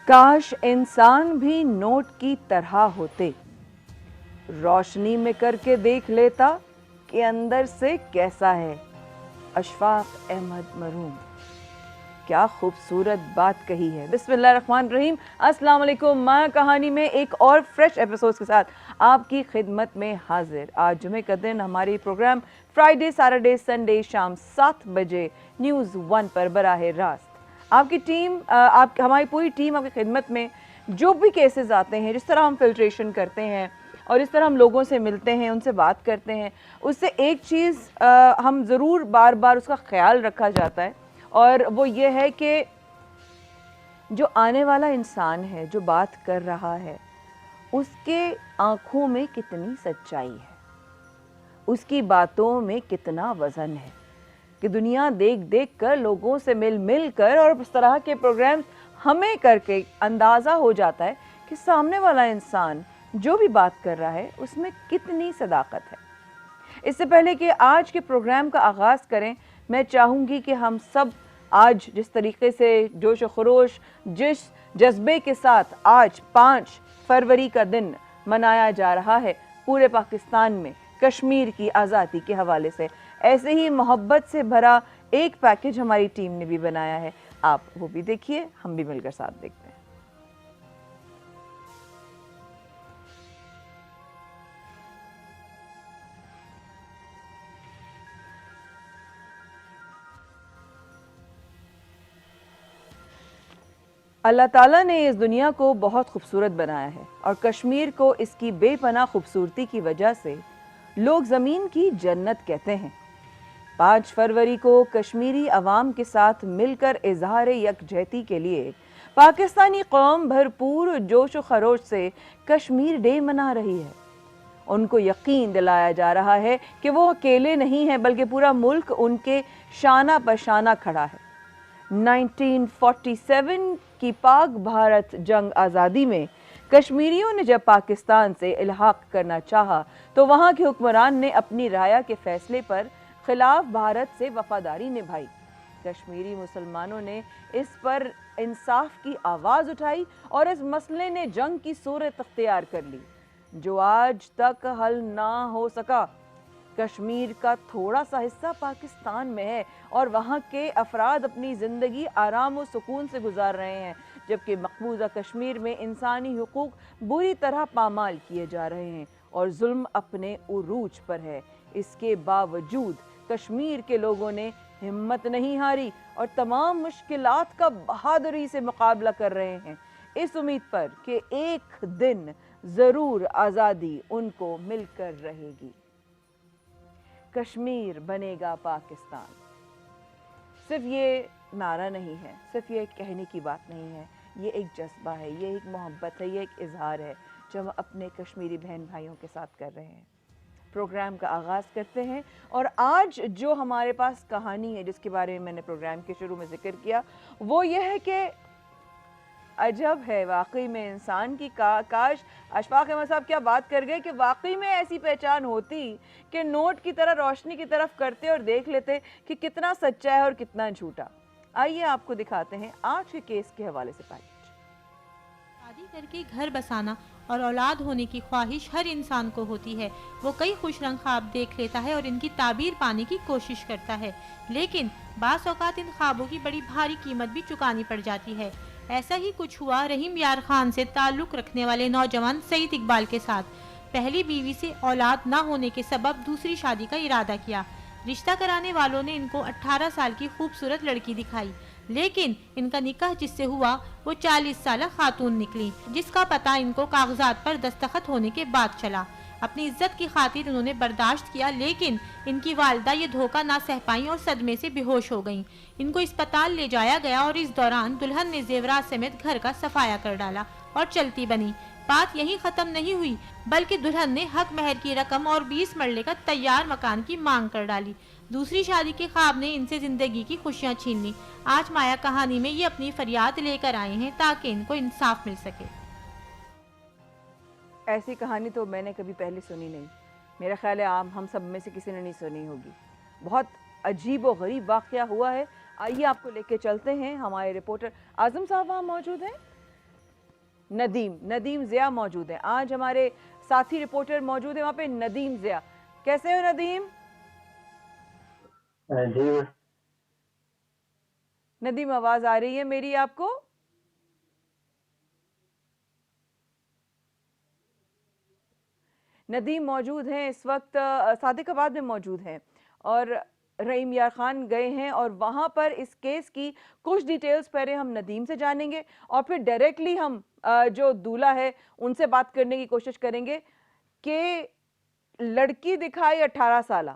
काश इंसान भी नोट की तरह होते, रोशनी में करके देख लेता कि अंदर से कैसा है। अशफाक अहमद मरहूम। क्या खूबसूरत बात कही है। बिस्मिल्लाहिर्रहमानिर्रहीम। अस्सलाम वालेकुम। माँ कहानी में एक और फ्रेश एपिसोड के साथ आपकी खिदमत में हाजिर। आज जुमे का दिन हमारी प्रोग्राम फ्राइडे सैटरडे संडे शाम 7 बजे न्यूज़ 1 पर बराह रास्त आपकी टीम हमारी पूरी टीम आपकी खिदमत में। जो भी केसेस आते हैं, जिस तरह हम फिल्ट्रेशन करते हैं और इस तरह हम लोगों से मिलते हैं, उनसे बात करते हैं, उससे एक चीज़ हम ज़रूर बार बार उसका ख्याल रखा जाता है, और वो ये है कि जो आने वाला इंसान है, जो बात कर रहा है, उसके आँखों में कितनी सच्चाई है, उसकी बातों में कितना वज़न है। कि दुनिया देख देख कर, लोगों से मिल मिल कर और इस तरह के प्रोग्राम्स हमें करके अंदाज़ा हो जाता है कि सामने वाला इंसान जो भी बात कर रहा है उसमें कितनी सदाकत है। इससे पहले कि आज के प्रोग्राम का आगाज़ करें, मैं चाहूँगी कि हम सब आज जिस तरीके से जोश व खरोश, जिस जज्बे के साथ आज 5 फरवरी का दिन मनाया जा रहा है पूरे पाकिस्तान में कश्मीर की आज़ादी के हवाले से, ऐसे ही मोहब्बत से भरा एक पैकेज हमारी टीम ने भी बनाया है। आप वो भी देखिए, हम भी मिलकर साथ देखते हैं। अल्लाह ताला ने इस दुनिया को बहुत खूबसूरत बनाया है और कश्मीर को इसकी बेपनाह खूबसूरती की वजह से लोग ज़मीन की जन्नत कहते हैं। 5 फरवरी को कश्मीरी अवाम के साथ मिलकर इजहार यकजहती के लिए पाकिस्तानी कौम भरपूर जोश व खरोश से कश्मीर डे मना रही है। उनको यकीन दिलाया जा रहा है कि वो अकेले नहीं हैं, बल्कि पूरा मुल्क उनके शाना पशाना खड़ा है। 1947 की पाक भारत जंग आज़ादी में कश्मीरियों ने जब पाकिस्तान से इल्हाक करना चाहा तो वहाँ के हुक्मरान ने अपनी राया के फैसले पर खिलाफ भारत से वफादारी निभाई। कश्मीरी मुसलमानों ने इस पर इंसाफ की आवाज़ उठाई और इस मसले ने जंग की सूरत अख्तियार कर ली, जो आज तक हल ना हो सका। कश्मीर का थोड़ा सा हिस्सा पाकिस्तान में है और वहाँ के अफराद अपनी ज़िंदगी आराम और सुकून से गुजार रहे हैं, जबकि मकबूजा कश्मीर में इंसानी हुकूक बुरी तरह पामाल किए जा रहे हैं और जुल्म अपने उरूज पर है। इसके बावजूद कश्मीर के लोगों ने हिम्मत नहीं हारी और तमाम मुश्किलात का बहादुरी से मुकाबला कर रहे हैं, इस उम्मीद पर कि एक दिन ज़रूर आज़ादी उनको मिलकर रहेगी। कश्मीर बनेगा पाकिस्तान सिर्फ ये नारा नहीं है, सिर्फ ये कहने की बात नहीं है, ये एक जज्बा है, ये एक मोहब्बत है, ये एक इजहार है जो हम अपने कश्मीरी बहन भाइयों के साथ कर रहे हैं। प्रोग्राम का आगाज़ करते हैं और आज जो हमारे पास कहानी है जिसके बारे में मैंने प्रोग्राम के शुरू में जिक्र किया, वो ये है कि अजब है वाकई में इंसान की। काश अशफाक अहमद साहब क्या बात कर गए कि वाकई में ऐसी पहचान होती कि नोट की तरह रोशनी की तरफ करते और देख लेते कि कितना सच्चा है और कितना झूठा। आइए आपको दिखाते हैं आज के केस के हवाले से पैकेज। शादी करके घर बसाना और औलाद होने की ख्वाहिश हर इंसान को होती है। वो कई खुश रंग ख्वाब देख लेता है और इनकी ताबीर पाने की कोशिश करता है, लेकिन बास औकात इन ख्वाबों की बड़ी भारी कीमत भी चुकानी पड़ जाती है। ऐसा ही कुछ हुआ रहीम यार खान से ताल्लुक रखने वाले नौजवान सईद इकबाल के साथ। पहली बीवी से औलाद न होने के सबब दूसरी शादी का इरादा किया। रिश्ता कराने वालों ने इनको 18 साल की खूबसूरत लड़की दिखाई, लेकिन इनका निकाह जिससे हुआ वो 40 साल खातून निकली, जिसका पता इनको कागजात पर दस्तखत होने के बाद चला। अपनी इज्जत की खातिर उन्होंने बर्दाश्त किया, लेकिन इनकी वालिदा ये धोखा ना सह पाई और सदमे से बेहोश हो गईं। इनको अस्पताल ले जाया गया और इस दौरान दुल्हन ने जेवरात समेत घर का सफाया कर डाला और चलती बनी। बात यहीं खत्म नहीं हुई, बल्कि दुल्हन ने हक महर की रकम और 20 मरले का तैयार मकान की मांग कर डाली। दूसरी शादी के ख्वाब ने इनसे जिंदगी की खुशियां छीन ली। आज माया कहानी में ये अपनी फरियाद लेकर आए हैं ताकि इनको इंसाफ मिल सके। ऐसी कहानी तो मैंने कभी पहले सुनी नहीं, मेरा ख्याल है हम सब में से किसी ने नहीं सुनी होगी। बहुत अजीब और गरीब वाक़या हुआ है। आइए आपको लेके चलते हैं। हमारे रिपोर्टर आज़म साहब वहाँ मौजूद हैं। नदीम नदीम ज़िया मौजूद है। आज हमारे साथी रिपोर्टर मौजूद है वहाँ पे, नदीम ज़िया। कैसे हो नदीम? जी नदीम, आवाज़ आ रही है मेरी आपको? नदीम मौजूद हैं इस वक्त, सादिकाबाद में मौजूद हैं और रहीम यार खान गए हैं और वहाँ पर इस केस की कुछ डिटेल्स पहले हम नदीम से जानेंगे और फिर डायरेक्टली हम जो दूल्हा है उनसे बात करने की कोशिश करेंगे कि लड़की दिखाई 18 साल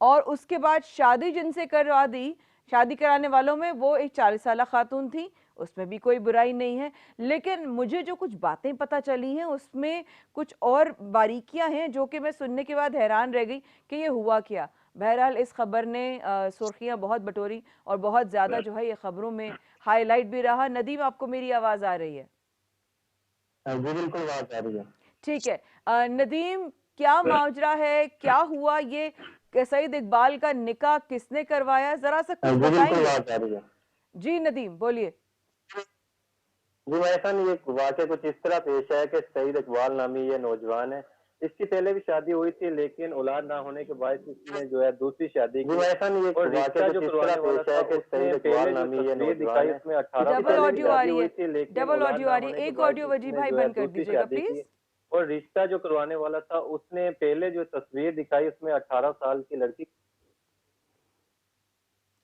और उसके बाद शादी जिनसे करवा दी, शादी कराने वालों में वो एक 40 साल खातून थी, उसमें भी कोई बुराई नहीं है। लेकिन मुझे जो कुछ बातें पता चली हैं उसमें कुछ और बारीकियां हैं जो कि मैं सुनने के बाद हैरान रह गई कि ये हुआ क्या। बहरहाल इस खबर ने सुर्खियां बहुत बटोरी और बहुत ज़्यादा जो है ये खबरों में हाईलाइट भी रहा। नदीम, आपको मेरी आवाज़ आ रही है? जी बिल्कुल बात आ रही है। ठीक है। नदीम, क्या माजरा है, क्या हुआ ये? सईद इकबाल का निकाह किसने करवाया, जरा सा कुछ जी बिल्कुल बताएंगे? बात आ रही है। जी नदीम बोलिए। जी वैसा नहीं, ये वाक़या कुछ इस तरह पेश आया कि सईद इकबाल नामी ये नौजवान है। इसकी पहले भी शादी हुई थी लेकिन औलाद ना होने के बाद इसने जो है दूसरी शादी की। वैसा नहीं, ये वाक़या जो करवाने वाला था कि सईद इकबाल नामी ये नौजवान है। उसमें 18 डबल ऑडियो आ रही है, थी लेकिन डबल औलाद ऑडियो ना आ रही होने है। के एक बाद ऑडियो वजी इसने भाई जो है बंद कर दूसरी दीजिएगा शादी प्लीज। की। और रिश्ता जो करवाने वाला था उसने पहले जो तस्वीर दिखाई उसमें 18 साल की लड़की।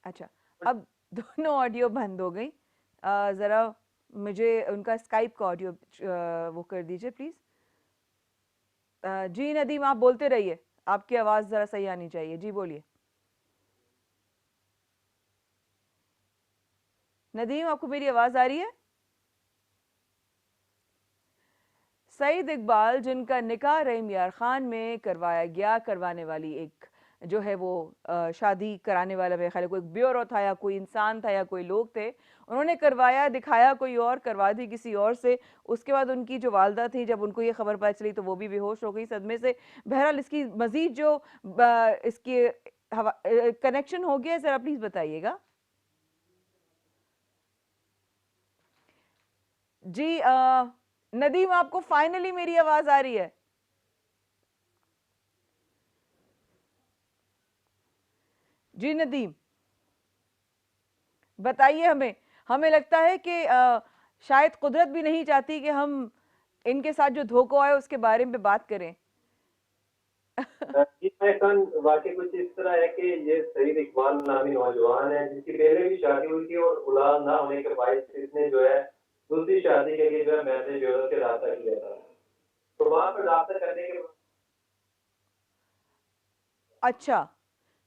अच्छा, अब दोनों ऑडियो बंद हो गई। जरा मुझे उनका स्काइप का ऑडियो वो कर दीजिए प्लीज। जी नदीम, आप बोलते रहिए, आपकी आवाज जरा सही आनी चाहिए। जी बोलिए नदीम, आपको मेरी आवाज आ रही है? सईद इकबाल जिनका निकाह रहीम यार खान में करवाया गया, करवाने वाली एक जो है वो शादी कराने वाला मेरे ख्याल है कोई ब्यूरो था या कोई इंसान था या कोई लोग थे, उन्होंने करवाया, दिखाया कोई और, करवा दी किसी और से। उसके बाद उनकी जो वालदा थी, जब उनको ये खबर पता चली तो वो भी बेहोश हो गई सदमे से। बहरहाल इसकी मजीद जो इसकी कनेक्शन हो गया, ज़रा प्लीज़ बताइएगा। जी नदीम, आपको फाइनली मेरी आवाज़ आ रही है? जी नदीम बताइए हमें। हमें लगता है कि शायद कुदरत भी नहीं चाहती कि हम इनके साथ जो धोखा है उसके बारे में बात करें। जी महसन, वाकई कुछ इस तरह है कि ये सईद इकबाल नामी नौजवान है जिसकी पहले भी शादी हुई थी और औलाद ना होने के बाद इसने जो है दूसरी शादी के लिए जो है मैरिज ब्यूरो से रब्ता किया था। तो वहां पर रब्ता करने के। अच्छा,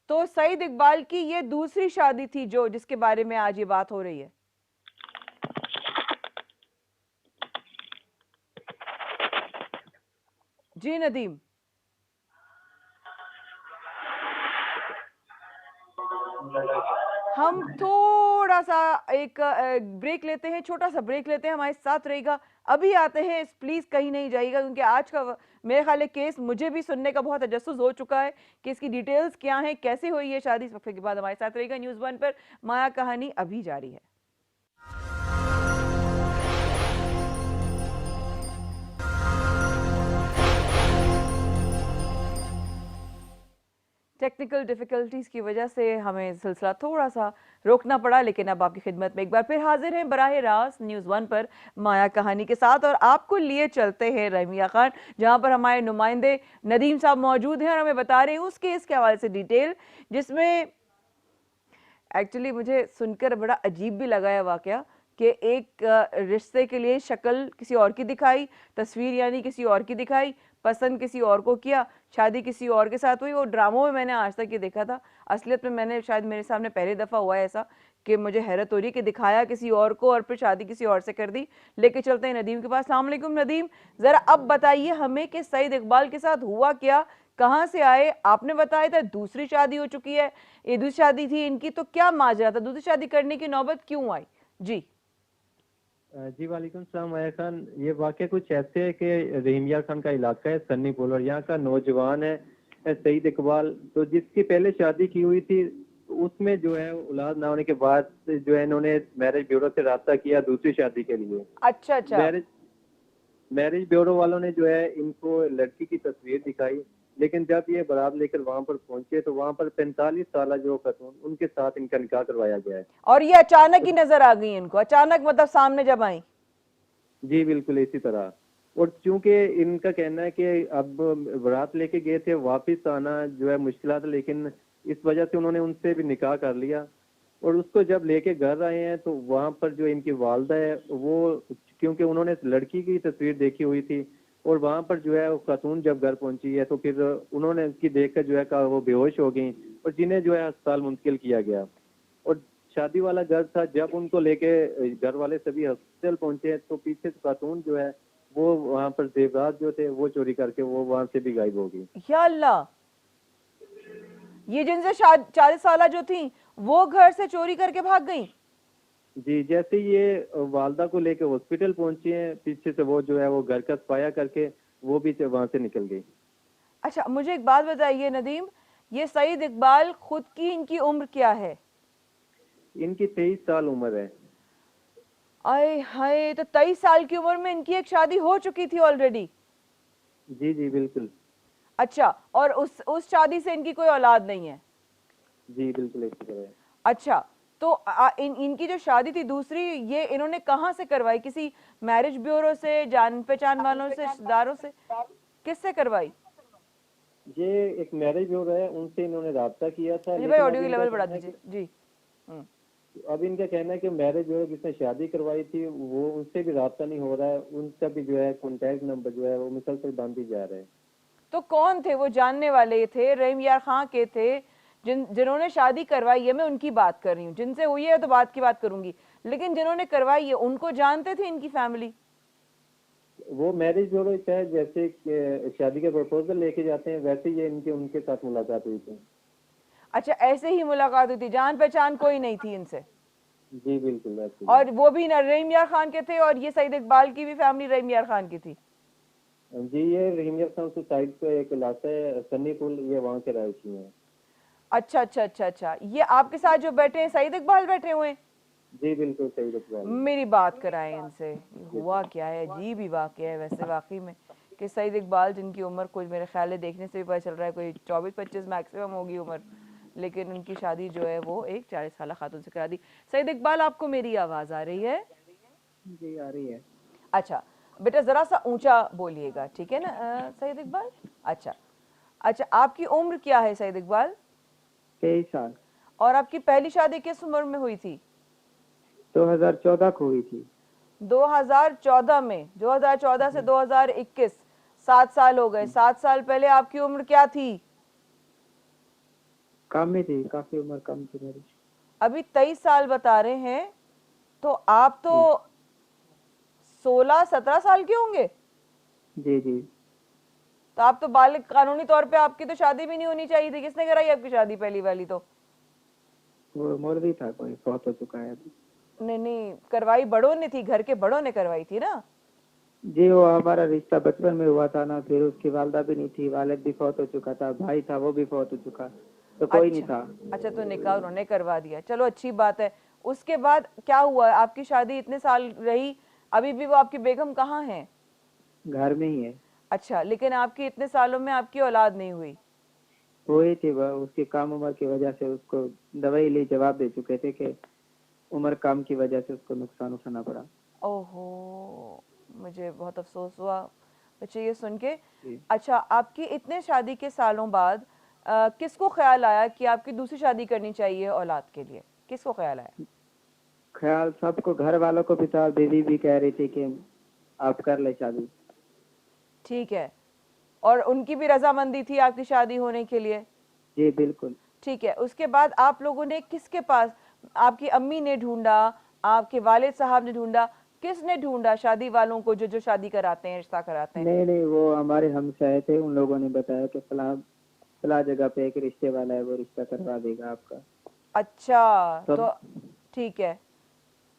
तो सईद इकबाल की ये दूसरी शादी थी जो जिसके बारे में आज ये बात हो रही है? जी नदीम, हम थोड़ा सा एक ब्रेक लेते हैं, छोटा सा ब्रेक लेते हैं, हमारे साथ रहेगा। अभी आते हैं, प्लीज़ कहीं नहीं जाइएगा क्योंकि आज का मेरे ख्याल है केस मुझे भी सुनने का बहुत तजस्सुस हो चुका है कि इसकी डिटेल्स क्या हैं, कैसे हुई ये शादी। इस वक्त के बाद हमारे साथ रहेगा। न्यूज़ 1 पर माया कहानी अभी जारी है। टेक्निकल डिफ़िकल्टीज़ की वजह से हमें सिलसिला थोड़ा सा रोकना पड़ा, लेकिन अब आपकी खिदमत में एक बार फिर हाजिर हैं बराह रास्त न्यूज़ 1 पर माया कहानी के साथ। और आपको लिए चलते हैं रहीम यार खान, जहां पर हमारे नुमाइंदे नदीम साहब मौजूद हैं और हमें बता रहे हैं उस केस के हवाले से डिटेल, जिसमें एक्चुअली मुझे सुनकर बड़ा अजीब भी लगा है वाक़या कि एक रिश्ते के लिए शक्ल किसी और की दिखाई, तस्वीर यानी किसी और की दिखाई, पसंद किसी और को किया, शादी किसी और के साथ हुई। वो ड्रामों में मैंने आज तक ये देखा था, असलियत में मैंने शायद मेरे सामने पहली दफ़ा हुआ है ऐसा कि मुझे हैरत हो रही कि दिखाया किसी और को और फिर शादी किसी और से कर दी। लेके चलते हैं नदीम के पास। अस्सलाम वालेकुम नदीम, ज़रा अब बताइए हमें कि सईद इकबाल के साथ हुआ क्या, कहाँ से आए? आपने बताया था दूसरी शादी हो चुकी है, ये दूसरी शादी थी इनकी, तो क्या माजरा था, दूसरी शादी करने की नौबत क्यों आई? जी जी वालेकुम सलाम माया खान, ये वाक़या कुछ ऐसे है कि रहीम यार खान का इलाका है सन्नी पोलर, यहाँ का नौजवान है सईद इकबाल, तो जिसकी पहले शादी की हुई थी उसमें जो है औलाद ना होने के बाद जो है इन्होंने मैरिज ब्यूरो से राब्ता किया दूसरी शादी के लिए। अच्छा अच्छा। मैरिज मैरिज ब्यूरो वालों ने जो है इनको लड़की की तस्वीर दिखाई, लेकिन जब ये बारात लेकर वहां पर पहुंचे तो वहां पर 45 साल जो खतून उनके साथ इनका निकाह करवाया गया है। और ये अचानक ही नजर आ गई इनको, अचानक मतलब सामने जब आई? जी बिल्कुल इसी तरह। और चूंकि इनका कहना है कि अब बारात लेके गए थे, वापस आना जो है मुश्किल था, लेकिन इस वजह से उन्होंने उनसे भी निकाह कर लिया। और उसको जब लेके घर आए हैं तो वहां पर जो इनकी वालदा है वो, क्योंकि उन्होंने लड़की की तस्वीर देखी हुई थी और वहां पर जो है वो खातून जब घर पहुंची है तो फिर उन्होंने उसकी देखकर जो है कहा वो बेहोश हो गई और जिन्हें जो है अस्पताल मुंतकिल किया गया। और शादी वाला घर था, जब उनको लेके घर वाले सभी हॉस्पिटल पहुंचे तो पीछे से खातून जो है वो वहां पर जेवरात जो थे वो चोरी करके वो वहां से भी गायब हो गई। या अल्लाह, ये जिनसे 40 साल जो थी वो घर से चोरी करके भाग गई? जी, जैसे ये वालदा को लेके हॉस्पिटल पहुंची हैं, पीछे से वो जो है वो घर का सफाया करके वो भी वहां से निकल गई। अच्छा, मुझे एक बात बताइए नदीम, ये सईद इकबाल खुद की इनकी उम्र क्या है? इनकी 23 साल उम्र है। आए हाय, तो 23 साल की उम्र में इनकी एक शादी हो चुकी थी ऑलरेडी? जी जी बिल्कुल। अच्छा, और उस शादी से इनकी कोई औलाद नहीं है? जी बिल्कुल इसी तरह है। अच्छा, तो इनकी जो शादी थी दूसरी, ये इन्होंने कहाँ से करवाई? किसी मैरिज ब्यूरो से, जान पहचान वालों से, रिश्तेदारों से, किससे करवाई? ये एक मैरिज ब्यूरो है, उनसे इन्होंने राब्ता किया था। जी भाई, लेकिन अब ऑडियो की इनका लेवल बढ़ा कहना है दीजिए जी। हम्म। अब इनका कहना है कि मैरिज ब्यूरो जिसने शादी करवाई थी वो उनसे भी राब्ता नहीं हो रहा है, उनका भी जो है कॉन्टैक्ट नंबर जो है वो मुसलसल बंद ही जा रहा है। तो कौन थे वो? जानने वाले थे, रहीम यार खां के थे, जिन्होंने शादी करवाई है, मैं उनकी बात कर रही हूँ। जिनसे हुई है तो बात की बात करूंगी, लेकिन जिन्होंने करवाई है उनको जानते थे इनकी फैमिली? वो मैरिज ब्यूरो है, जैसे कि शादी के प्रपोजल लेके जाते हैं वैसे ये इनके उनके साथ मुलाकात हुई थी। अच्छा, ऐसे ही मुलाकात हुई थी, जान पहचान कोई नहीं थी इनसे? जी बिल्कुल ऐसे ही। और वो भी ना रहीम यार खान के थे, और ये सईद इकबाल की भी फैमिली रहीम यार खान की थी? जी, ये रहीम यार खान साइड पे एक इलाका है सन्नी पुल, ये वहाँ के रहायशी हैं। अच्छा अच्छा अच्छा अच्छा, ये आपके साथ जो बैठे हैं सईद इकबाल बैठे हुए हैं? जी बिल्कुल सही इकबाल। मेरी बात कराएं इनसे। हुआ क्या है, अजीब ही वाकया है वैसे वाकई में, कि सईद इकबाल जिनकी उम्र कुछ मेरे ख्याल है देखने से भी पता चल रहा है कोई 24-25 मैक्सिमम होगी उम्र, लेकिन उनकी शादी जो है वो एक 40 साल खातून से करा दी। सईद इकबाल, आपको मेरी आवाज़ आ रही है? जी आ रही है। अच्छा बेटा, ज़रा सा ऊंचा बोलिएगा, ठीक है ना सईद इकबाल? अच्छा अच्छा, आपकी उम्र क्या है सईद इकबाल? 23 साल। और आपकी पहली शादी किस उम्र में हुई थी? 2014 को हुई थी। 2014 में? 2014 से 2021, 7 साल हो गए। 7 साल पहले आपकी उम्र क्या थी? कम ही थी, काफी उम्र कम थी मेरी। अभी 23 साल बता रहे हैं, तो आप तो 16-17 साल के होंगे। जी जी। तो आप तो बालिग, कानूनी तौर पे आपकी तो शादी भी नहीं होनी चाहिए थी। किसने कराई आपकी शादी पहली वाली? तो वो मौलवी था कोई, फौत हो चुका है अभी। नहीं नहीं, करवाई बड़ों ने थी, घर के बड़ों ने करवाई थी ना? जी, वो हमारा रिश्ता बचपन में हुआ था ना, फिर उसकी वालदा भी नहीं थी, वालिद भी फौत हो चुका था, भाई था वो भी फौत हो चुका, तो कोई नहीं था। अच्छा, तो निकाह उन्होंने करवा दिया, चलो अच्छी बात है। उसके बाद क्या हुआ? आपकी शादी इतने साल रही, अभी भी वो आपकी बेगम कहाँ है? घर में ही है। अच्छा, लेकिन आपकी इतने सालों में आपकी औलाद नहीं हुई? हुई थी, वह उसकी कम उम्र की वजह से उसको दवाई लिए जवाब दे चुके थे कि उम्र कम की वजह से उसको नुकसान उठाना पड़ा। ओहो, मुझे बहुत अफसोस हुआ बच्चे ये सुन के। जी। अच्छा, आपकी इतने शादी के सालों बाद किसको ख्याल आया कि आपकी दूसरी शादी करनी चाहिए औलाद के लिए? किसको ख्याल आया? ख्याल सबको, घर वालों को भी था, बीवी भी कह रही थी कि आप कर ले शादी। ठीक है, और उनकी भी रजामंदी थी आपकी शादी होने के लिए? जी बिल्कुल। ठीक है, उसके बाद आप लोगों ने किसके पास, आपकी अम्मी ने ढूंढा, आपके वालिद साहब ने ढूंढा, किसने ढूंढा शादी वालों को, जो जो शादी कराते हैं, रिश्ता कराते हैं? नहीं नहीं, वो हमारे हमसाये थे, उन लोगों ने बताया कि फला फला जगह पे एक रिश्ते वाला है, वो रिश्ता करवा देगा आपका। अच्छा, तो ठीक है,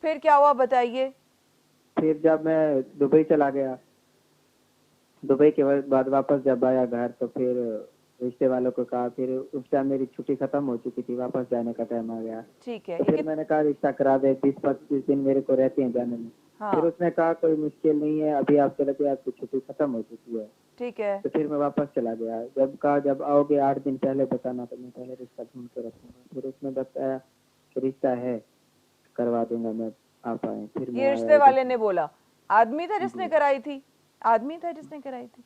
फिर क्या हुआ बताइए? फिर जब मैं दुबई चला गया, दुबई के बाद वापस जब आया घर, तो फिर रिश्ते वालों को कहा, फिर उस टाइम मेरी छुट्टी खत्म हो चुकी थी, वापस जाने का टाइम आ गया। ठीक है, तो ये फिर मैंने कहा रिश्ता करा दे, 20-25 दिन मेरे को रहते हैं जाने में। हाँ। फिर उसने कहा कोई मुश्किल नहीं है, अभी आप चले गए, आपकी छुट्टी खत्म हो चुकी है। ठीक है, तो फिर मैं वापस चला गया। जब कहा जब आओगे 8 दिन पहले बताना, तो मैं पहले रिश्ता ढूंढ के रखूंगा। फिर उसने बताया कि रिश्ता है, करवा दूंगा मैं, आप आए। फिर मैं ये आया रिश्ते इधर। वाले ने बोला। आदमी था जिसने जी कराई थी? आदमी था जिसने कराई थी?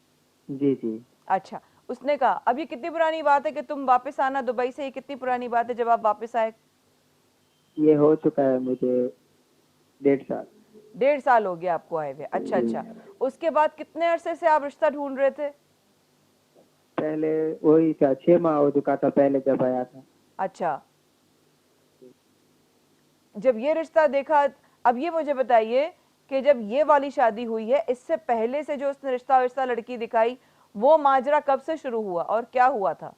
जी जी। अच्छा, उसने कहा अब ये कितनी पुरानी बात है कि तुम वापस आना दुबई से? ये कितनी पुरानी बात है जब आप वापस आए? ये हो चुका है मुझे 1.5 साल। 1.5 साल हो गया आपको आए हुए। अच्छा जी। अच्छा, उसके बाद कितने अरसे से आप रिश्ता ढूंढ रहे थे? पहले वही था, 6 माह हो चुका था पहले जब आया था। अच्छा, जब ये रिश्ता देखा, अब ये मुझे बताइए कि जब ये वाली शादी हुई है, इससे पहले से जो उसने रिश्ता विश्ता लड़की दिखाई, वो माजरा कब से शुरू हुआ और क्या हुआ था?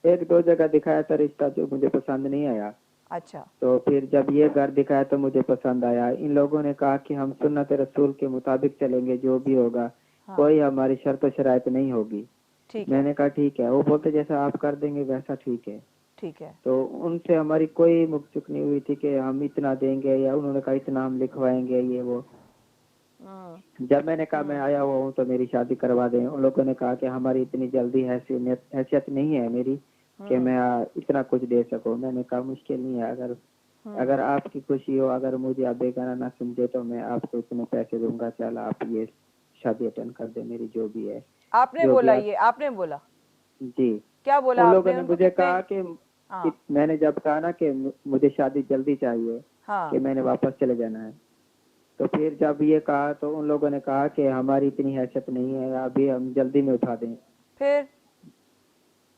1-2 जगह दिखाया था रिश्ता, जो मुझे पसंद नहीं आया। अच्छा। तो फिर जब ये घर दिखाया तो मुझे पसंद आया। इन लोगों ने कहा कि हम सुन्नत रसूल के मुताबिक चलेंगे, जो भी होगा, हाँ। कोई हमारी शर्त शराइत नहीं होगी। ठीक है। मैंने कहा ठीक है। वो बोलते जैसा आप कर देंगे वैसा ठीक है। ठीक है। तो उनसे हमारी कोई मुकचुक नहीं हुई थी कि हम इतना देंगे, या उन्होंने कहा इतना हम लिखवाएंगे, ये वो। जब मैंने कहा मैं आया हुआ हूँ तो मेरी शादी करवा दें, उन लोगों ने कहा कि हमारी इतनी जल्दी हैसियत नहीं है मेरी कि मैं इतना कुछ दे सकूं। मैंने कहा मुश्किल नहीं है, अगर अगर आपकी खुशी हो, अगर मुझे आप बेगाना ना समझे, तो मैं आपको इतने पैसे दूंगा, चल आप ये शादी अटेंड कर दे मेरी, जो भी है। आपने जो बोला भी ये? आपने बोला? जी। क्या बोला उन आपने लोगों ने उनको? मुझे कितने? कहा कि हाँ। मैंने जब कहा ना कि मुझे शादी जल्दी चाहिए, हाँ। कि मैंने वापस चले जाना है, तो फिर जब ये कहा तो उन लोगों ने कहा कि हमारी इतनी हैसियत नहीं है, अभी हम जल्दी में उठा दें।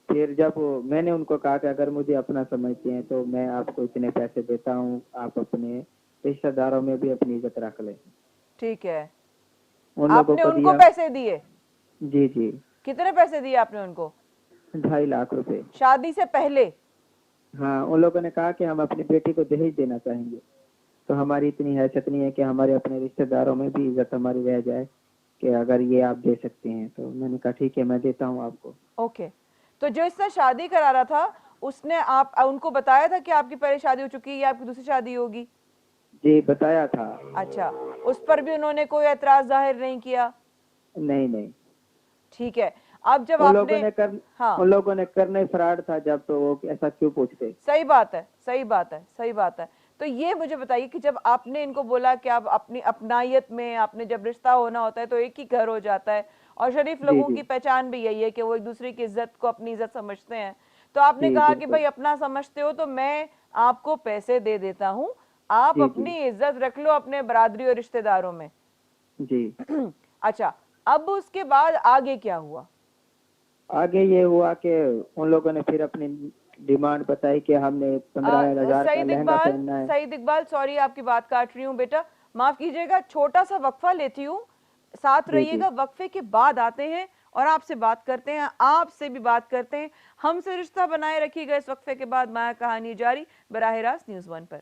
फिर जब मैंने उनको कहा कि अगर मुझे अपना समझते हैं तो मैं आपको इतने पैसे देता हूँ, आप अपने रिश्तेदारों में भी अपनी इज्जत रख लें। ठीक है। उन लोगों आपने को उनको दिया। पैसे दिए? जी जी। कितने पैसे दिए आपने उनको? 2.5 लाख रुपए। शादी से पहले? हाँ, उन लोगों ने कहा कि हम अपनी बेटी को दहेज देना चाहेंगे, तो हमारी इतनी हैसियत नहीं है कि हमारे अपने रिश्तेदारों में भी इज्जत हमारी रह जाए, कि अगर ये आप दे सकते हैं। तो मैंने कहा ठीक है, मैं देता हूँ आपको। ओके। तो जो इससे शादी करा रहा था, उसने आप उनको बताया था कि आपकी पहले शादी हो चुकी है या आपकी दूसरी शादी होगी? जी, बताया था। अच्छा, उस पर भी उन्होंने कोई ऐतराज जाहिर नहीं किया? नहीं नहीं। ठीक है। अब जब उन आपने, हाँ, उन लोगों ने करने फ्रॉड था जब, तो वो ऐसा क्यों पूछते। सही बात है, सही बात है, सही बात है। तो ये मुझे बताइए कि जब आपने इनको बोला कि आप अपनी अपनायत में, आपने जब रिश्ता होना होता है तो एक ही घर हो जाता है, और शरीफ जी लोगों जी। की पहचान भी यही है कि वो एक दूसरे की इज्जत को अपनी इज्जत समझते हैं। तो आपने जी कहा कि बिल्कुल। भाई अपना समझते हो तो मैं आपको पैसे दे देता हूँ, आप जी जी। अपनी इज्जत रख लो अपने बरादरी और रिश्तेदारों में। जी। अच्छा, अब उसके बाद आगे क्या हुआ? आगे ये हुआ कि उन लोगों ने फिर अपनी डिमांड बताई कि हमने 15,000 का सईद लहंगा इकबाल, पहनना है। सईद इकबाल, सॉरी आपकी बात काट रही हूँ बेटा, माफ कीजिएगा, छोटा सा वक्फा लेती हूँ, साथ जी जी। रहिएगा। वक्फे के बाद आते हैं और आपसे बात करते हैं, आपसे भी बात करते हैं। हमसे रिश्ता बनाए रखिएगा। इस वक्फे के बाद माया कहानी जारी बराह रास्त न्यूज़ 1 पर।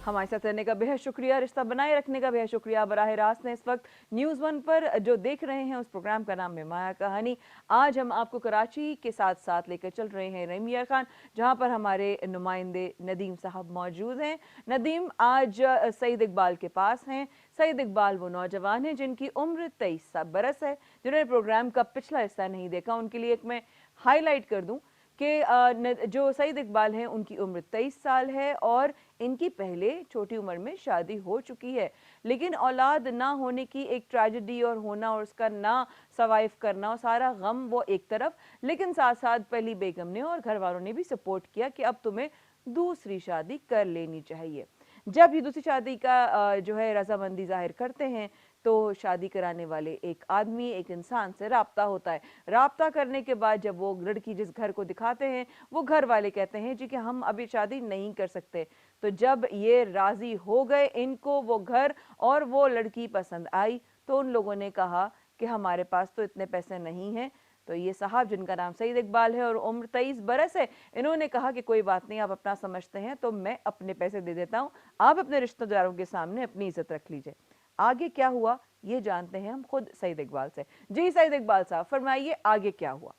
हमारे साथ रहने का बेहद शुक्रिया, रिश्ता बनाए रखने का बेहद शुक्रिया। बराह रास्त ने इस वक्त न्यूज़ 1 पर जो देख रहे हैं, उस प्रोग्राम का नाम है माया कहानी। आज हम आपको कराची के साथ साथ लेकर चल रहे हैं रमीया खान, जहां पर हमारे नुमाइंदे नदीम साहब मौजूद हैं। नदीम आज सईद इकबाल के पास हैं। सईद इकबाल वो नौजवान हैं जिनकी उम्र 23 बरस है। जिन्होंने प्रोग्राम का पिछला हिस्सा नहीं देखा, उनके लिए एक मैं हाईलाइट कर दूं कि जो सईद इकबाल हैं उनकी उम्र 23 साल है और इनकी पहले छोटी उम्र में शादी हो चुकी है। लेकिन औलाद ना होने की एक ट्रेजेडी और होना और उसका ना सर्वाइव करना और सारा गम वो एक तरफ, लेकिन साथ साथ पहली बेगम ने और घर वालों ने भी सपोर्ट किया कि अब तुम्हें दूसरी शादी कर लेनी चाहिए। जब ये दूसरी शादी का जो है रजामंदी जाहिर करते हैं तो शादी कराने वाले एक आदमी, एक इंसान से राब्ता होता है। राब्ता करने के बाद जब वो लड़की जिस घर को दिखाते हैं, वो घर वाले कहते हैं जी कि हम अभी शादी नहीं कर सकते। तो जब ये राजी हो गए, इनको वो घर और वो लड़की पसंद आई, तो उन लोगों ने कहा कि हमारे पास तो इतने पैसे नहीं हैं। तो ये साहब, जिनका नाम सईद इकबाल है और उम्र 23 बरस है, इन्होंने कहा कि कोई बात नहीं, आप अपना समझते हैं तो मैं अपने पैसे दे देता हूँ, आप अपने रिश्तेदारों के सामने अपनी इज्जत रख लीजिए। आगे क्या हुआ ये जानते हैं हम खुद सईद इकबाल से। जी सईद इकबाल साहब, फरमाइए आगे क्या हुआ?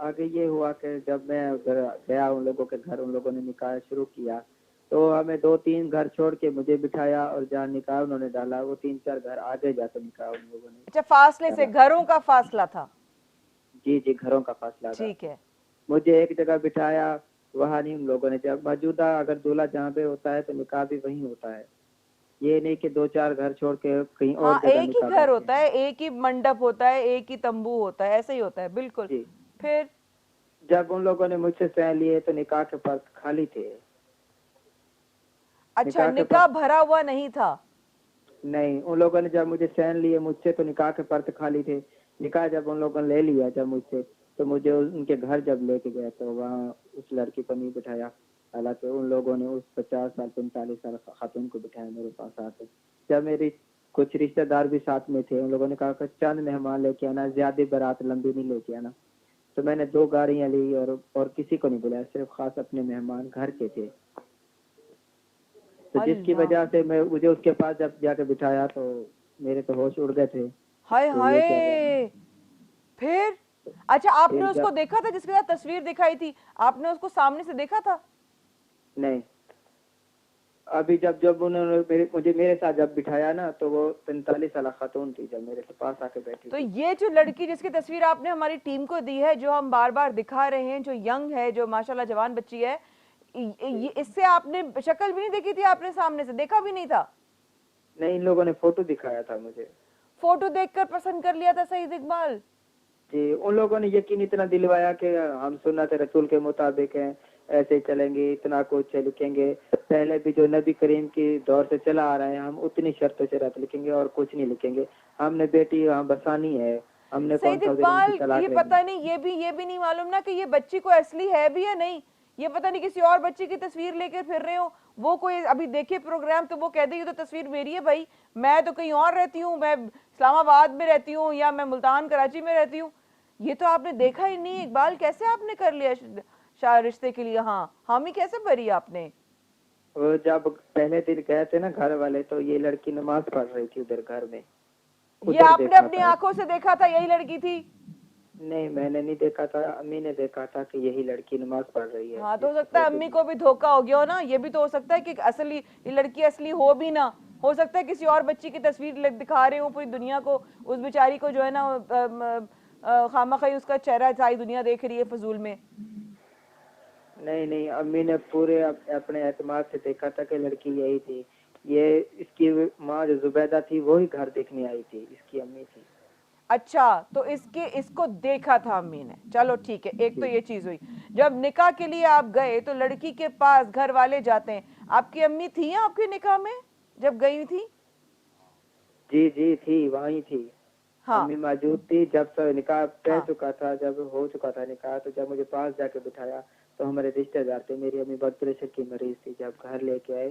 आगे ये हुआ कि जब मैं उधर गया उन लोगों के घर, उन लोगों ने निकाह शुरू किया, तो हमें 2-3 घर छोड़ के मुझे बिठाया और जहाँ निकाह उन्होंने डाला वो 3-4 घर आगे जाकर निकाह उन लोगों ने अच्छा, फासले से, डाला। घरों का फासला था। जी जी, घरों का फासला था। ठीक है। मुझे एक जगह बिठाया, वहाँ नहीं उन लोगों ने। जब मौजूदा अगर दूल्हा जहाँ पे होता है तो निकाह भी वहीं होता है। ये नहीं कि 2-4 घर छोड़ के कहीं और हाँ, जगह एक ही निकाह घर करते होता हैं। है, एक ही मंडप होता है, एक ही तंबू होता है, ऐसे ही होता है, बिल्कुल। जी, फिर? जब उन लोगों ने मुझसे सह लिए तो निकाह के पर्द खाली थे। अच्छा, निकाह के निकाह पर्द भरा हुआ नहीं था। नहीं, उन लोगों ने जब मुझे सहन लिए मुझसे तो निकाह के पर्द खाली थे। निकाह जब उन लोगों ने ले लिया जब मुझसे, तो मुझे उनके घर जब लेके गए तो वहाँ उस लड़की को नहीं बिठाया। हालांकि उन लोगों ने उस 50 साल 45 साल खातून को बिठाया मेरे पास आके। जब मेरी कुछ रिश्तेदार भी साथ में थे, उन लोगों ने कहा कि चंद मेहमान लेके आना, ज्यादा बारात लंबी नहीं लेके आना। तो मैंने 2 गाड़ियां ली और किसी को नहीं बुलाया, सिर्फ खास अपने मेहमान घर के थे। तो जिसकी अल्लाह, वजह से मैं मुझे उसके पास जब जाके बिठाया तो मेरे तो होश उड़ गए थे हाय कि ये क्या है। हाय। फिर? अच्छा, आपने फिर उसको जब देखा था जिसके साथ तस्वीर दिखाई थी? आपने उसको सामने से देखा था? नहीं, अभी जब जब उन्होंने मुझे मेरे साथ जब बिठाया ना, तो वो 45 साल खातून थी जब मेरे पास आके बैठी तो थी। ये जो लड़की जिसकी तस्वीर आपने हमारी टीम को दी है, जो हम बार बार दिखा रहे हैं, जो यंग है, जो माशाल्लाह जवान बच्ची है, ये इससे आपने शक्ल भी नहीं देखी थी? आपने सामने से देखा भी नहीं था? नहीं, इन लोगों ने फोटो दिखाया था मुझे। फोटो देखकर पसंद कर लिया था सईद इकबाल? जी, उन लोगों ने यकीन इतना दिलवाया कि हम सुन्नत रसूल के मुताबिक हैं, ऐसे चलेंगे, इतना कुछ लिखेंगे। पहले भी जो नबी करीम की दौर से चला आ रहा है, हम उतनी शर्तों से रत लिखेंगे और कुछ नहीं लिखेंगे। हमने बेटी वहाँ बसानी है, हमने कौन सईद सा उधर उनकी इकबाल, ये तलाक लेनी। पता नहीं, ये भी नहीं मालूम ना कि ये बच्ची को असली है भी या नहीं। ये पता नहीं किसी और बच्ची की तस्वीर लेकर फिर रहे हो। वो कोई अभी देखे प्रोग्राम तो वो कह देगी तो तस्वीर मेरी है भाई, मैं तो कहीं और रहती हूँ, मैं इस्लामाबाद में रहती हूँ या मैं मुल्तान कराची में रहती हूँ। ये तो आपने देखा ही नहीं इकबाल, कैसे आपने कर लिया रिश्ते के लिए? हाँ, हामी कैसे भरी आपने? वो जब पहले दिन गए थे ना घर वाले, तो ये लड़की नमाज पढ़ रही थी उधर घर में, ये उधर आपने देखा अपनी था। आंखों से देखा था यही लड़की थी? नहीं, मैंने नहीं देखा था, अम्मी ने देखा था कि यही लड़की नमाज पढ़ रही है। हाँ, तो हो सकता है अम्मी को भी धोखा हो गया हो ना। ये भी तो हो सकता है कि असली ये लड़की असली हो भी ना। हो सकता है किसी और बच्ची की तस्वीर दिखा रहे हो पूरी दुनिया को, उस बेचारी को जो है ना खामखा उसका चेहरा सारी दुनिया देख रही है फजूल में। नहीं नहीं, अम्मी ने पूरे अपने एतमाद से देखा था कि लड़की यही थी। ये इसकी माँ जो जुबैदा थी वही घर देखने आई थी, इसकी अम्मी थी। अच्छा, तो इसको देखा था अम्मी ने। चलो ठीक है, एक तो जी ये चीज हुई। जब निकाह के लिए आप गए तो लड़की के पास घर वाले जाते हैं। आपकी अम्मी थी आपके निकाह में जब गई थी? जी जी, थी, वहीं थी। हाँ अम्मी मौजूद थी जब सब निकाह तय हाँ। चुका था, जब हो चुका था निकाह। तो जब मुझे पास जाके बिठाया तो हमारे रिश्तेदार थे, मेरी अम्मी ब्लड प्रेशर की मरीज थी। जब घर लेके आए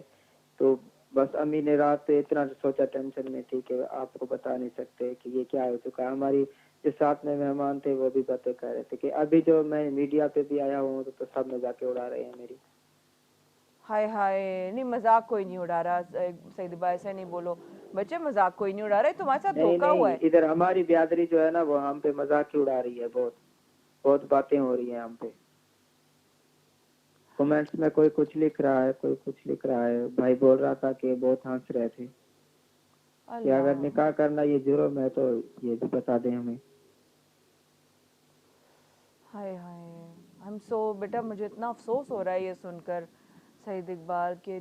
तो बस अम्मी ने रात पे इतना सोचा, टेंशन में थी कि आपको बता नहीं सकते कि ये क्या हो चुका है। हमारी जो साथ में मेहमान थे वो भी बातें कर रहे थे कि अभी जो मैं मीडिया पे भी आया हूँ तो सब मजाक उड़ा रहे हैं मेरी। हाय हाय, नहीं मजाक कोई नहीं उड़ा रहा सईद भाई, ऐसे नहीं बोलो बच्चे, मजाक कोई नहीं उड़ा रहे, तुम्हारे साथ नहीं धोखा हुआ नहीं, है। इधर हमारी बिरादरी जो है ना वो हम पे मजाक ही उड़ा रही है। बहुत बहुत बातें हो रही हैं हम पे। कमेंट्स में कोई कुछ लिख रहा है, कोई कुछ लिख रहा है। भाई बोल रहा था कि बहुत हंस रहे थे कि अगर अल्लाह, निकाह करना ये जुर्म है तो ये भी बता दें हमें। हाय हाय, हम सो बेटा, मुझे इतना अफसोस हो रहा है ये सुनकर सईद इकबाल के।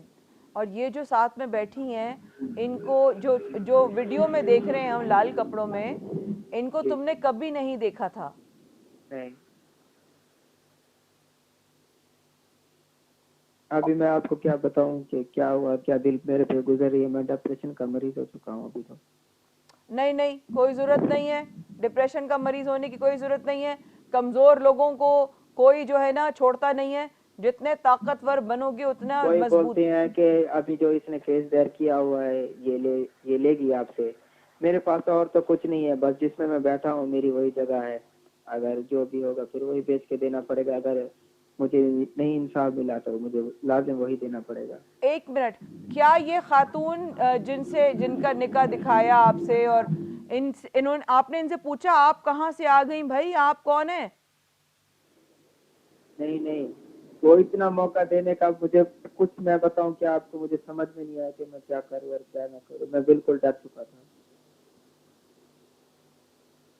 और ये जो साथ में बैठी हैं, इनको जो जो वीडियो में देख रहे हैं हम लाल कपड़ों में, इनको जी तुमने कभी नहीं देखा था? नहीं, अभी मैं आपको क्या बताऊं कि क्या हुआ, क्या दिल मेरे पे गुजर रही है। मैं डिप्रेशन का मरीज हो चुका हूँ अभी तो। नहीं नहीं, कोई जरूरत नहीं है डिप्रेशन का मरीज होने की, कोई जरूरत नहीं है। कमजोर लोगों को कोई जो है ना छोड़ता नहीं है। जितने ताकतवर बनोगे उतना कोई मजबूत। बोलते हैं कि अभी जो इसने केस दायर किया हुआ है ये लेगी आपसे। मेरे पास तो और तो कुछ नहीं है, बस जिसमें मैं बैठा हूँ मेरी वही जगह है। अगर जो भी होगा फिर वही बेच के देना पड़ेगा। अगर मुझे नहीं इंसाफ मिला तो मुझे लाजिम वही देना पड़ेगा। एक मिनट, क्या ये खातून जिनका निकाह दिखाया आपसे और इन्होंने आपने इनसे पूछा आप कहाँ से आ गई भाई, आप कौन है? नहीं नहीं, वो इतना मौका देने का मुझे कुछ मैं बताऊं क्या आपको, मुझे समझ में नहीं आया कि मैं क्या करूं और क्या ना करूं। मैं बिल्कुल डर चुका था।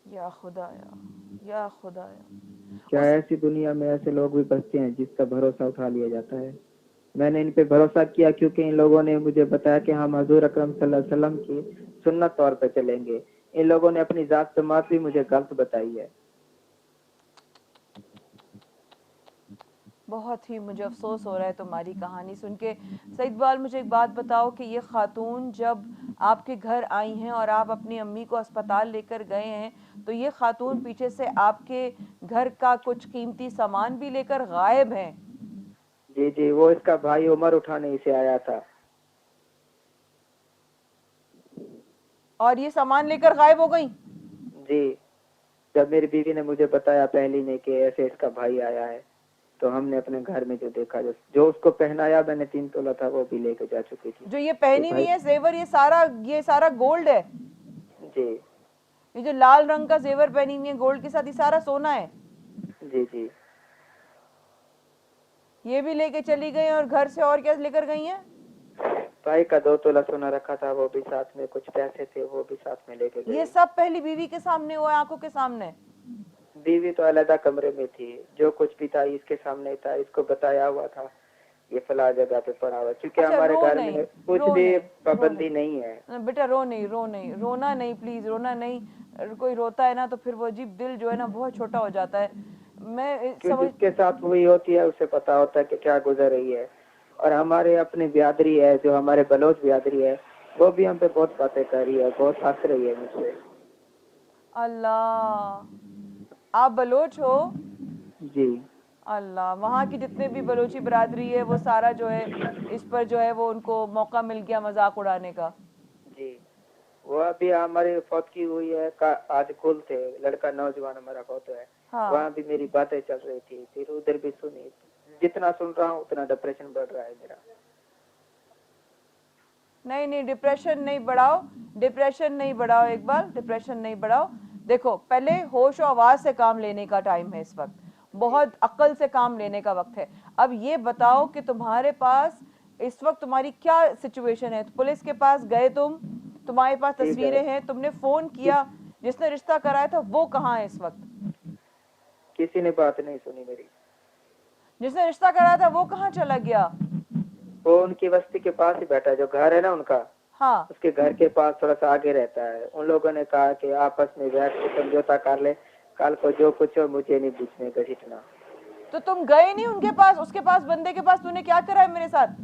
या खुदाया, या खुदाया। क्या ऐसी दुनिया में ऐसे लोग भी बसते हैं जिसका भरोसा उठा लिया जाता है। मैंने इन पे भरोसा किया क्योंकि इन लोगों ने मुझे बताया कि हम हजूर अकरम सल्लल्लाहु अलैहि वसल्लम की सुन्नत तौर पे चलेंगे। इन लोगों ने अपनी जात जमात भी मुझे गलत बताई है। बहुत ही मुझे अफसोस हो रहा है तुम्हारी कहानी सुन के। सईद इकबाल, मुझे एक बात बताओ कि ये खातून जब आपके घर आई हैं और आप अपनी अम्मी को अस्पताल लेकर गए हैं, तो ये खातून पीछे से आपके घर का कुछ कीमती सामान भी लेकर गायब हैं। जी जी, वो इसका भाई उमर उठाने इसे आया था। और ये सामान लेकर गायब हो गई? जी, जब मेरी बीवी ने मुझे बताया पहली ने कि ऐसे इसका भाई आया है, तो हमने अपने घर में जो देखा, जो उसको पहनाया मैंने 3 तोला था वो भी लेके जा चुकी थी। जो ये पहनी हुई है जेवर, ये सारा गोल्ड है? जी। ये जो लाल रंग का जेवर पहनी हुई है गोल्ड के साथ, ये सारा सोना है? जी जी। ये भी लेके चली गई और घर से और क्या लेकर गई हैं? भाई का 2 तोला सोना रखा था वो भी साथ में, कुछ पैसे थे वो भी साथ में लेके गए। ये सब पहली बीवी के सामने हुआ, आंखों के सामने? बीवी तो अलग कमरे में थी, जो कुछ भी था इसके सामने था, इसको बताया हुआ था ये फला जगह पे पड़ा हुआ, क्योंकि अच्छा, हमारे रो घर नहीं, में कुछ रो भी नहीं, पाबंदी नहीं है। बेटा रो नहीं, रो नहीं, रोना नहीं, प्लीज रोना नहीं। कोई रोता है ना तो फिर वो अजीब दिल जो है ना बहुत छोटा हो जाता है। मैं समझ, जिसके साथ हुई होती है उसे पता होता है कि क्या गुजर रही है। और हमारे अपने बिरादरी है, जो हमारे बलोच बिरादरी है, वो भी हम पे बहुत बातें कर रही है, बहुत हंस रही है मुझसे। अल्लाह, आप बलोच हो? जी। अल्लाह, वहाँ की जितने भी बलोची बिरादरी है वो सारा जो है इस पर जो है वो उनको मौका मिल गया मजाक उड़ाने का। जी, वो अभी हमारी फौतगी हुई है का आज कुल थे, लड़का नौजवान हमारा फौत है। हाँ। वहाँ भी मेरी बातें चल रही थी, फिर उधर भी सुनी। जितना सुन रहा हूँ उतना डिप्रेशन बढ़ रहा है मेरा। नहीं नहीं, डिप्रेशन नहीं बढ़ाओ, डिप्रेशन नहीं बढ़ाओ इकबाल, डिप्रेशन नहीं बढ़ाओ। देखो, पहले होश और आवाज से काम लेने का टाइम है इस वक्त, बहुत अक्ल से काम लेने का वक्त है। अब ये बताओ कि तुम्हारे पास इस वक्त तुम्हारी क्या सिचुएशन है? पुलिस के पास गए तुम, तुम्हारे पास तस्वीरें हैं, तुमने फोन किया, जिसने रिश्ता कराया था वो कहाँ है इस वक्त? किसी ने बात नहीं सुनी मेरी। जिसने रिश्ता कराया था वो कहाँ चला गया? वो उनकी बस्ती के पास ही बैठा है, जो घर है ना उनका, हाँ, उसके घर के पास थोड़ा सा आगे रहता है। उन लोगों ने कहा कि आपस में बैठ के समझौता कर ले, कल को जो कुछ हो मुझे नहीं बीच में घसीटना। तो तुम गए नहीं उनके पास, उसके पास, बंदे के पास? तूने क्या करा है मेरे साथ?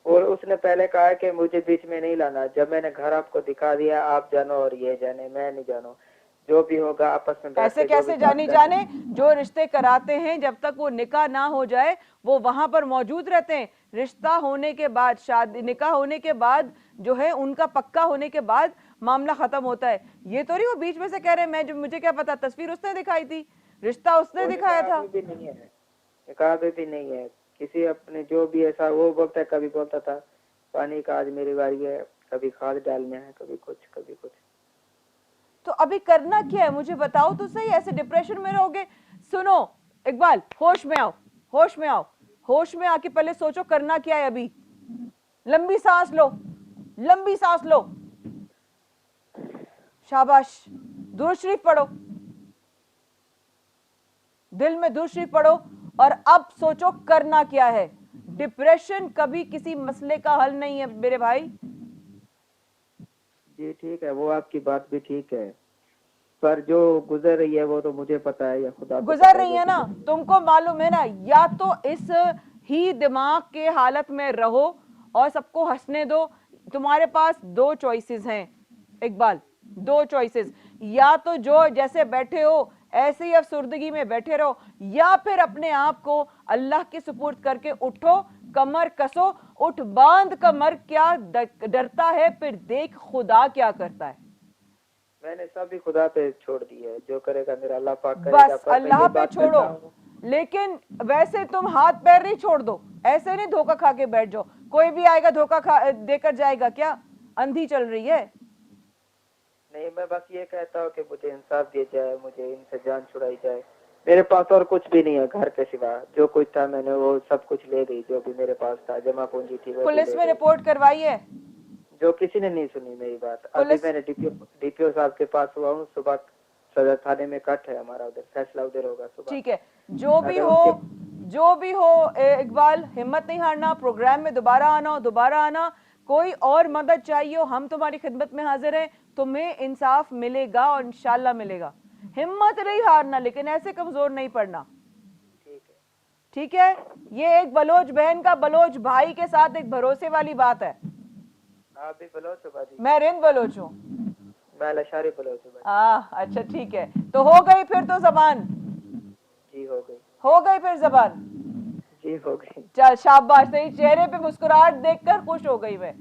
और उसने पहले कहा कि मुझे बीच में नहीं लाना। जब मैंने घर आपको दिखा दिया, आप जानो और ये जाने, मैं नहीं जानो, जो भी होगा आपस में बैठ ऐसे के जो कैसे भी जानी बात जाने? जो रिश्ते कराते हैं जब तक वो निकाह ना हो जाए वो वहां पर मौजूद रहते हैं। रिश्ता होने के बाद, शादी निकाह होने के बाद जो है उनका पक्का होने के बाद मामला खत्म होता है। ये तो नहीं वो बीच में से कह रहे हैं मैं जो, मुझे क्या पता, तस्वीर उसने दिखाई थी, रिश्ता उसने दिखाया था। भी नहीं है, निकाह भी नहीं है किसी अपने, जो भी ऐसा वो बोलता है, कभी बोलता था पानी का आज मेरी बारी है, कभी खाद डालना है, कभी कुछ कभी कुछ। तो अभी करना क्या है मुझे बताओ तो सही, ऐसे डिप्रेशन में रहोगे? सुनो इकबाल, होश में आओ, होश में आओ, होश में आके पहले सोचो करना क्या है अभी। लंबी सांस लो, लंबी सांस लो, शाबाश। दुरूद शरीफ पढ़ो, दिल में दुरूद शरीफ पढ़ो और अब सोचो करना क्या है। डिप्रेशन कभी किसी मसले का हल नहीं है मेरे भाई। जी ठीक है, वो आपकी बात भी ठीक है, पर जो गुजर रही है वो तो मुझे पता है, या खुदा गुजर रही है ना, तुमको मालूम है ना। या तो इस ही दिमाग के हालत में रहो और सबको हंसने दो। तुम्हारे पास 2 चॉइसेस हैं इकबाल, 2 चॉइसेस। या तो जो जैसे बैठे हो ऐसे ही अफसुर्दगी में बैठे रहो, या फिर अपने आप को अल्लाह के सुपुर्द करके उठो, कमर कसो, उठ बांध कमर, क्या डरता है, फिर देख खुदा क्या करता है। मैंने सभी खुदा पे छोड़ दी है, जो करेगा मेरा अल्लाह पाक करेगा। बस अल्लाह पे छोड़ो, लेकिन वैसे तुम हाथ पैर नहीं छोड़ दो, ऐसे नहीं धोखा खा के बैठ जाओ। कोई भी आएगा धोखा खा देकर जाएगा क्या? अंधी चल रही है? नहीं, मैं बस ये कहता हूँ कि मुझे इंसाफ दिया जाए, मुझे इनसे जान छुड़ाई जाए। मेरे पास और कुछ भी नहीं है घर के सिवा। जो कुछ था मैंने वो सब कुछ ले गई, जो भी मेरे पास था, जमा पूंजी थी वो भी पुलिस ले में गई। रिपोर्ट करवाई है? जो किसी ने नहीं सुनी मेरी बात। अभी पुलिस- मैंने डीपीओ साहब के पास हुआ हूँ। सुबह सदर थाने में कट है हमारा, उधर फैसला उधर होगा सुबह। ठीक है, जो भी हो इकबाल, हिम्मत नहीं हारना, प्रोग्राम में दोबारा आना। कोई और मदद चाहिए हो, हम तुम्हारी खिदमत में हाजिर हैं। तुम्हें इंसाफ मिलेगा और इंशाल्लाह मिलेगा। हिम्मत नहीं हारना, लेकिन ऐसे कमजोर नहीं पड़ना। ठीक है? ये एक बलोच बहन का बलोच भाई के साथ एक भरोसे वाली बात है। आप भी बलोच हो बाजी? मैं रिंद बलोच हूँ। मैं लशारी बलोच हूँ बाजी। अच्छा ठीक है, तो हो गई फिर तो जबान? जी हो गई। हो गई फिर जबान? जी हो गई। चल शाबाश, तेरी चेहरे पे मुस्कुराहट देखकर खुश हो गई मैं।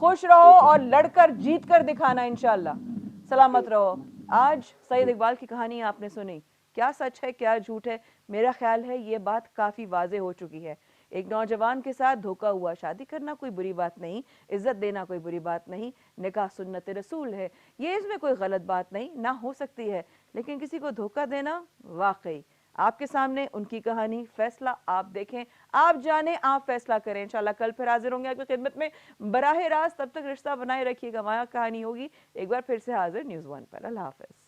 खुश रहो और लड़कर जीत कर दिखाना इंशाल्लाह। सलामत रहो। आज सईद इकबाल की कहानी आपने सुनी। क्या सच है क्या झूठ है, मेरा ख्याल है ये बात काफ़ी वाजे हो चुकी है। एक नौजवान के साथ धोखा हुआ। शादी करना कोई बुरी बात नहीं, इज्जत देना कोई बुरी बात नहीं, निकाह सुन्नत रसूल है, ये इसमें कोई गलत बात नहीं ना हो सकती है। लेकिन किसी को धोखा देना, वाकई आपके सामने उनकी कहानी, फैसला आप देखें, आप जाने, आप फैसला करें। इंशाल्लाह कल फिर हाजिर होंगे आपकी खिदमत में बराह रास्त। तब तक रिश्ता बनाए रखिएगा, वहाँ कहानी होगी एक बार फिर से हाजिर न्यूज़ 1 पर। अल्लाह हाफ़िज़।